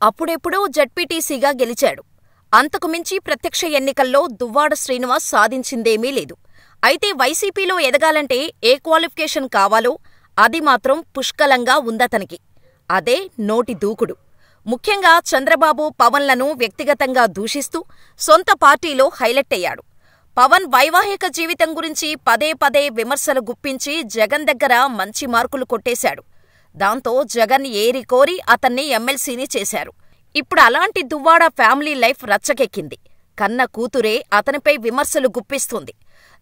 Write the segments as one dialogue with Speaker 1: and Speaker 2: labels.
Speaker 1: అప్పుడెప్పుడో జడ్పీటీసీగా గెలిచాడు. అంతకుమించి ప్రత్యక్ష ఎన్నికల్లో దువ్వాడ శ్రీనివాస్ సాధించిందేమీ లేదు. అయితే వైసీపీలో ఎదగాలంటే ఏ క్వాలిఫికేషన్ కావాలో అది మాత్రం పుష్కలంగా ఉందతనికి. అదే నోటి దూకుడు. ముఖ్యంగా చంద్రబాబు, పవన్లను వ్యక్తిగతంగా దూషిస్తూ సొంత పార్టీలో హైలైటయ్యాడు. పవన్ వైవాహిక జీవితం గురించి పదే పదే విమర్శలు గుప్పించి జగన్ దగ్గర మంచి మార్కులు కొట్టేశాడు. దాంతో జగన్ ఏరికోరి అతన్ని ఎమ్మెల్సీని చేశారు. ఇప్పుడు అలాంటి దువ్వాడ ఫ్యామిలీ లైఫ్ రచ్చకెక్కింది. కన్న కూతురే అతనిపై విమర్శలు గుప్పిస్తుంది.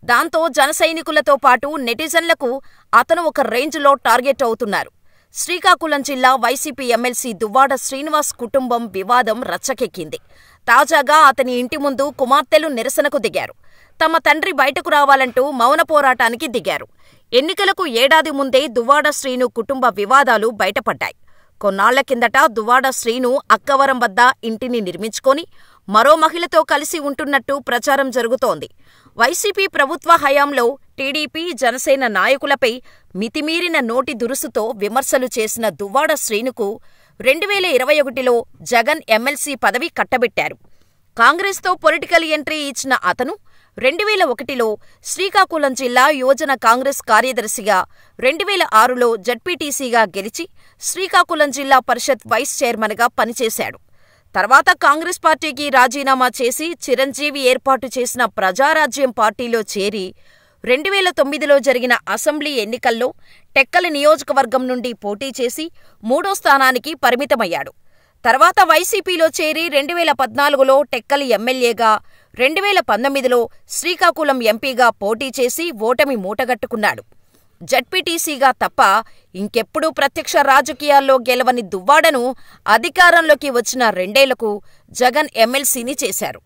Speaker 1: దాంతో జనసైనికులతో పాటు నెటిజన్లకు అతను ఒక రేంజ్లో టార్గెట్ అవుతున్నారు. శ్రీకాకుళం జిల్లా వైసీపీ ఎమ్మెల్సీ దువ్వాడ శ్రీనివాస్ కుటుంబం వివాదం రచ్చకెక్కింది. తాజాగా అతని ఇంటి ముందు కుమార్తెలు నిరసనకు దిగారు. తమ తండ్రి బయటకు రావాలంటూ మౌన పోరాటానికి దిగారు. ఎన్నికలకు ఏడాది ముందే దువ్వాడ శ్రీను కుటుంబ వివాదాలు బయటపడ్డాయి. కొన్నాళ్ల కిందట దువ్వాడ శ్రీను అక్కవరం వద్ద ఇంటిని నిర్మించుకొని మరో మహిళతో కలిసి ఉంటున్నట్టు ప్రచారం జరుగుతోంది. వైసీపీ ప్రభుత్వ హయాంలో టీడీపీ, జనసేన నాయకులపై మితిమీరిన నోటి దురుసుతో విమర్శలు చేసిన దువ్వాడ శ్రీనుకు 2021లో జగన్ ఎమ్మెల్సీ పదవి కట్టబెట్టారు. కాంగ్రెస్తో పొలిటికల్ ఎంట్రీ ఇచ్చిన అతను 2001లో శ్రీకాకుళం జిల్లా యువజన కాంగ్రెస్ కార్యదర్శిగా, 2006లో జడ్పీటీసీగా గెలిచి శ్రీకాకుళం జిల్లా పరిషత్ వైస్ చైర్మన్గా పనిచేశాడు. తర్వాత కాంగ్రెస్ పార్టీకి రాజీనామా చేసి చిరంజీవి ఏర్పాటు చేసిన ప్రజారాజ్యం పార్టీలో చేరి 2009లో జరిగిన అసెంబ్లీ ఎన్నికల్లో టెక్కలి నియోజకవర్గం నుండి పోటీ చేసి 3వ స్థానానికి పరిమితమయ్యాడు. తర్వాత వైసీపీలో చేరి 2014లో టెక్కలి ఎమ్మెల్యేగా, 2019లో శ్రీకాకుళం ఎంపీగా పోటీ చేసి ఓటమి మూటగట్టుకున్నాడు. జడ్పీటీసీగా తప్ప ఇంకెప్పుడూ ప్రత్యక్ష రాజకీయాల్లో గెలవని దువ్వాడను అధికారంలోకి వచ్చిన 2ఏళ్లకు జగన్ ఎమ్మెల్సీని చేశారు.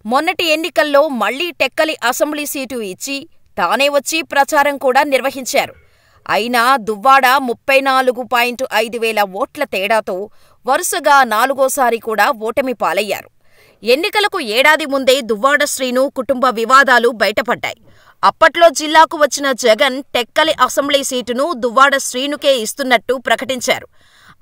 Speaker 1: మొన్నటి ఎన్నికల్లో మళ్లీ టెక్కలి అసెంబ్లీ సీటు ఇచ్చి తానే వచ్చి ప్రచారం కూడా నిర్వహించారు. అయినా దువ్వాడ 34.5 వేల ఓట్ల తేడాతో వరుసగా 4వసారి కూడా ఓటమి పాలయ్యారు. ఎన్నికలకు ఏడాది ముందే దువ్వాడ శ్రీను కుటుంబ వివాదాలు బయటపడ్డాయి. అప్పట్లో జిల్లాకు వచ్చిన జగన్ టెక్కలి అసెంబ్లీ సీటును దువ్వాడ శ్రీనుకే ఇస్తున్నట్టు ప్రకటించారు.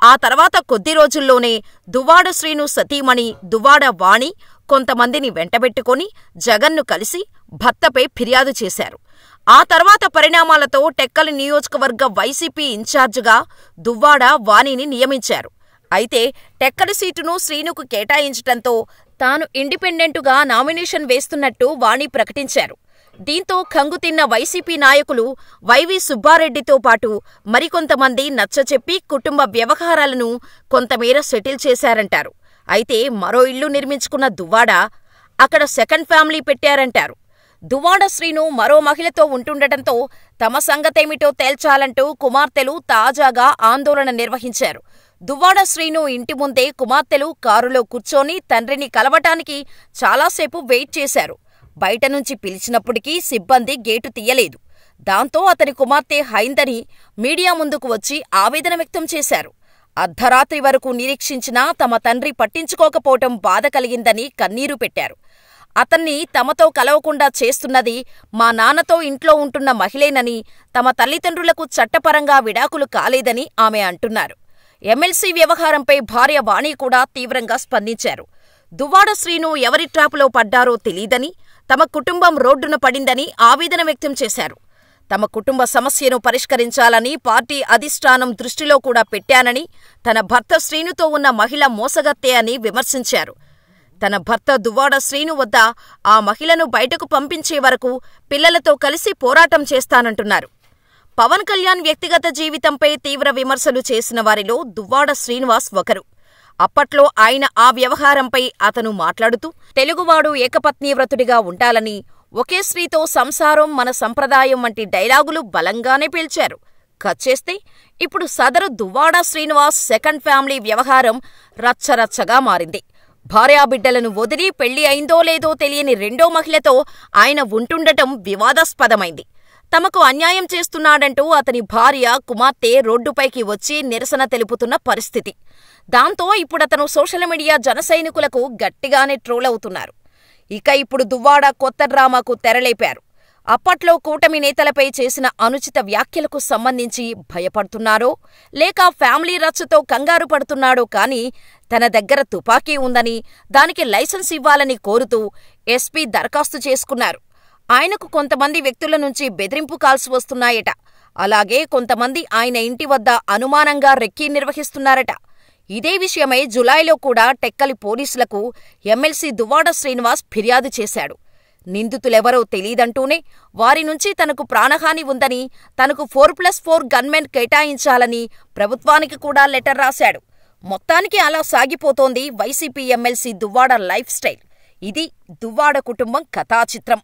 Speaker 1: ఆ తర్వాత కొద్ది రోజుల్లోనే దువ్వాడ శ్రీను సతీమణి దువ్వాడ వాణి కొంతమందిని వెంటబెట్టుకుని జగన్ను కలిసి భర్తపై ఫిర్యాదు చేశారు. ఆ తర్వాత పరిణామాలతో టెక్కలి నియోజకవర్గ వైసీపీ ఇన్ఛార్జిగా దువ్వాడ వాణిని నియమించారు. అయితే టెక్కలి సీటును శ్రీనుకు కేటాయించటంతో తాను ఇండిపెండెంటుగా నామినేషన్ వేస్తున్నట్టు వాణి ప్రకటించారు. దీంతో కంగుతిన్న వైసీపీ నాయకులు వైవి సుబ్బారెడ్డితో పాటు మరికొంతమంది నచ్చచెప్పి కుటుంబ వ్యవహారాలను కొంతమేర సెటిల్ చేశారంటారు. అయితే మరో ఇల్లు నిర్మించుకున్న దువ్వాడ అక్కడ సెకండ్ ఫ్యామిలీ పెట్టారంటారు. దువ్వాడ శ్రీను మరో మహిళతో ఉంటుండటంతో తమ సంగతేమిటో తేల్చాలంటూ కుమార్తెలు తాజాగా ఆందోళన నిర్వహించారు. దువ్వాడ శ్రీను ఇంటి ముందే కుమార్తెలు కారులో కూర్చొని తండ్రిని కలవటానికి చాలాసేపు వెయిట్ చేశారు. బయట నుంచి పిలిచినప్పటికీ సిబ్బంది గేటు తీయలేదు. దాంతో అతని కుమార్తె హైందని మీడియా ముందుకు వచ్చి ఆవేదన వ్యక్తం చేశారు. అర్ధరాత్రి వరకు నిరీక్షించినా తమ తండ్రి పట్టించుకోకపోవటం బాధ కలిగిందని కన్నీరు పెట్టారు. అతన్ని తమతో కలవకుండా చేస్తున్నది మా నాన్నతో ఇంట్లో ఉంటున్న మహిళేనని, తమ తల్లిదండ్రులకు చట్టపరంగా విడాకులు కాలేదని ఆమె అంటున్నారు. ఎమ్మెల్సీ వ్యవహారంపై భార్య వాణి కూడా తీవ్రంగా స్పందించారు. దువ్వాడ శ్రీను ఎవరి ట్రాపులో పడ్డారో తెలీదని, తమ కుటుంబం రోడ్డున పడిందని ఆవేదన వ్యక్తం చేశారు. తమ కుటుంబ సమస్యను పరిష్కరించాలని పార్టీ అధిష్టానం దృష్టిలో కూడా పెట్టానని, తన భర్త శ్రీనుతో ఉన్న మహిళ మోసగత్తే అని విమర్శించారు. తన భర్త దువ్వాడ శ్రీను వద్ద ఆ మహిళను బయటకు పంపించే వరకు పిల్లలతో కలిసి పోరాటం చేస్తానంటున్నారు. పవన్ కళ్యాణ్ వ్యక్తిగత జీవితంపై తీవ్ర విమర్శలు చేసిన వారిలో దువ్వాడ శ్రీనివాస్ ఒకరు. అప్పట్లో ఆయన ఆ వ్యవహారంపై అతను మాట్లాడుతూ తెలుగువాడు ఏకపత్నీవ్రతుడిగా ఉండాలని, ఒకే స్త్రీతో సంసారం మన సంప్రదాయం వంటి డైలాగులు బలంగానే పేల్చారు. కచ్చేస్తే ఇప్పుడు సదరు దువ్వాడ శ్రీనివాస్ సెకండ్ ఫ్యామిలీ వ్యవహారం రచ్చరచ్చగా మారింది. భార్యాబిడ్డలను వదిలి పెళ్లి అయిందో లేదో తెలియని 2వ మహిళతో ఆయన ఉంటుండటం వివాదాస్పదమైంది. తమకు అన్యాయం చేస్తున్నాడంటూ అతని భార్య, కుమార్తె రోడ్డుపైకి వచ్చి నిరసన తెలుపుతున్న పరిస్థితి. దాంతో ఇప్పుడతను సోషల్ మీడియా జనసైనికులకు గట్టిగానే ట్రోల్ అవుతున్నారు. ఇక ఇప్పుడు దువ్వాడ కొత్త డ్రామాకు తెరలేపారు. అప్పట్లో కూటమి నేతలపై చేసిన అనుచిత వ్యాఖ్యలకు సంబంధించి భయపడుతున్నారో, లేక ఫ్యామిలీ రచ్చతో కంగారు పడుతున్నాడో కానీ తన దగ్గర తుపాకీ ఉందని, దానికి లైసెన్స్ ఇవ్వాలని కోరుతూ ఎస్పీ దరఖాస్తు చేసుకున్నారు. ఆయనకు కొంతమంది వ్యక్తుల నుంచి బెదిరింపు కాల్స్ వస్తున్నాయట. అలాగే కొంతమంది ఆయన ఇంటి వద్ద అనుమానంగా రెక్కీ నిర్వహిస్తున్నారట. ఇదే విషయమై జులైలో కూడా టెక్కలి పోలీసులకు ఎమ్మెల్సీ దువ్వాడ శ్రీనివాస్ ఫిర్యాదు చేశాడు. నిందితులెవరో తెలీదంటూనే వారి నుంచి తనకు ప్రాణహాని ఉందని, తనకు 4+4 గన్మెన్ కేటాయించాలని ప్రభుత్వానికి కూడా లెటర్ రాశాడు. మొత్తానికి అలా సాగిపోతోంది YCP MLC Duvvada lifestyle. ఇది దువ్వాడ కుటుంబం కథాచిత్రం.